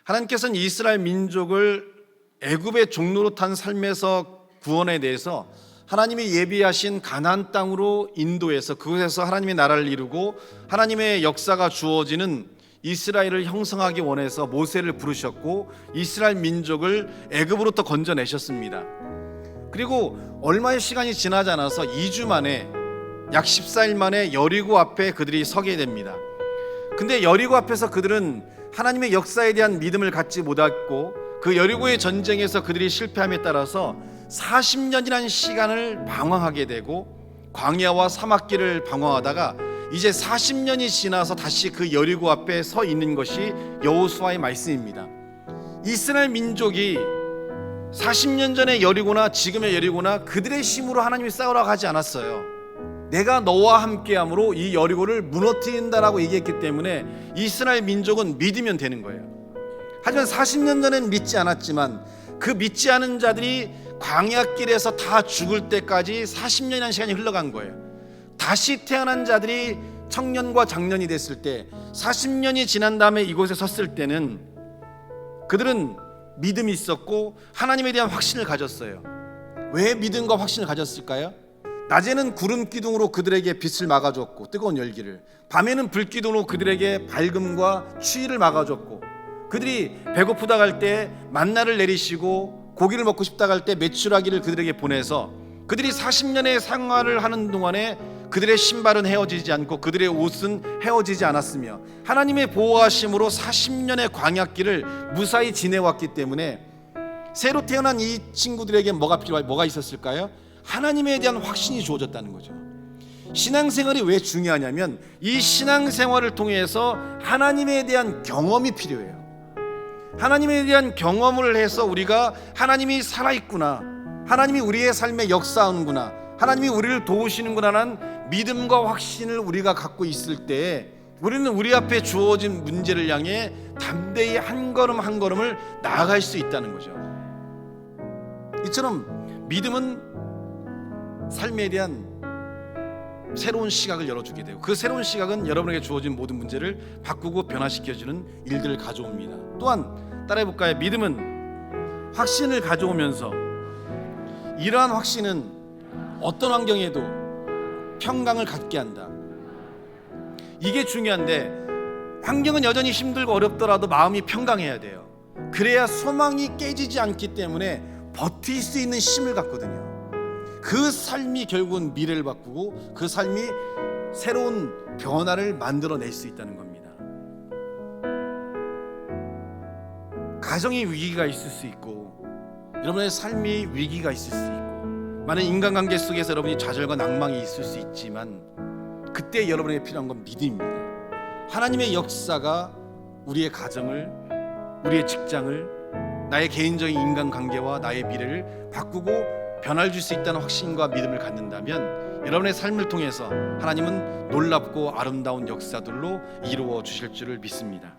하나님께서는 이스라엘 민족을 애굽의 종로로 탄 삶에서 구원에 대해서 하나님이 예비하신 가나안 땅으로 인도해서 그곳에서 하나님의 나라를 이루고 하나님의 역사가 주어지는 이스라엘을 형성하기 원해서 모세를 부르셨고 이스라엘 민족을 애굽으로부터 건져내셨습니다. 그리고 얼마의 시간이 지나지 않아서 2주 만에 약 14일 만에 여리고 앞에 그들이 서게 됩니다. 근데 여리고 앞에서 그들은 하나님의 역사에 대한 믿음을 갖지 못했고 그 여리고의 전쟁에서 그들이 실패함에 따라서 40년이라는 시간을 방황하게 되고 광야와 사막길을 방황하다가 이제 40년이 지나서 다시 그 여리고 앞에 서 있는 것이 여호수아의 말씀입니다. 이스라엘 민족이 40년 전의 여리고나 지금의 여리고나 그들의 힘으로 하나님이 싸우러 가지 않았어요. 내가 너와 함께함으로 이 여리고를 무너뜨린다라고 얘기했기 때문에 이스라엘 민족은 믿으면 되는 거예요. 하지만 40년 전엔 믿지 않았지만 그 믿지 않은 자들이 광야길에서 다 죽을 때까지 40년이라는 시간이 흘러간 거예요. 다시 태어난 자들이 청년과 장년이 됐을 때 40년이 지난 다음에 이곳에 섰을 때는 그들은 믿음이 있었고 하나님에 대한 확신을 가졌어요. 왜 믿음과 확신을 가졌을까요? 낮에는 구름 기둥으로 그들에게 빛을 막아줬고 뜨거운 열기를, 밤에는 불 기둥으로 그들에게 밝음과 추위를 막아줬고, 그들이 배고프다 갈 때 만나를 내리시고 고기를 먹고 싶다 갈 때 메추라기를 그들에게 보내서 그들이 40년의 생활을 하는 동안에 그들의 신발은 헤어지지 않고 그들의 옷은 헤어지지 않았으며 하나님의 보호하심으로 40년의 광야길을 무사히 지내왔기 때문에 새로 태어난 이 친구들에게 뭐가 있었을까요? 하나님에 대한 확신이 주어졌다는 거죠. 신앙생활이 왜 중요하냐면 이 신앙생활을 통해서 하나님에 대한 경험이 필요해요. 하나님에 대한 경험을 해서 우리가 하나님이 살아있구나, 하나님이 우리의 삶에 역사하는구나, 하나님이 우리를 도우시는구나라는 믿음과 확신을 우리가 갖고 있을 때 우리는 우리 앞에 주어진 문제를 향해 담대히 한 걸음 한 걸음을 나아갈 수 있다는 거죠. 이처럼 믿음은 삶에 대한 새로운 시각을 열어주게 되고 그 새로운 시각은 여러분에게 주어진 모든 문제를 바꾸고 변화시켜주는 일들을 가져옵니다. 또한 따라해볼까요? 믿음은 확신을 가져오면서 이러한 확신은 어떤 환경에도 평강을 갖게 한다. 이게 중요한데 환경은 여전히 힘들고 어렵더라도 마음이 평강해야 돼요. 그래야 소망이 깨지지 않기 때문에 버틸 수 있는 힘을 갖거든요. 그 삶이 결국은 미래를 바꾸고 그 삶이 새로운 변화를 만들어낼 수 있다는 겁니다. 가정이 위기가 있을 수 있고 여러분의 삶이 위기가 있을 수 있고 많은 인간관계 속에서 여러분이 좌절과 낭망이 있을 수 있지만 그때 여러분에게 필요한 건 믿음입니다. 하나님의 역사가 우리의 가정을, 우리의 직장을, 나의 개인적인 인간관계와 나의 미래를 바꾸고 변화를 줄 수 있다는 확신과 믿음을 갖는다면 여러분의 삶을 통해서 하나님은 놀랍고 아름다운 역사들로 이루어 주실 줄을 믿습니다.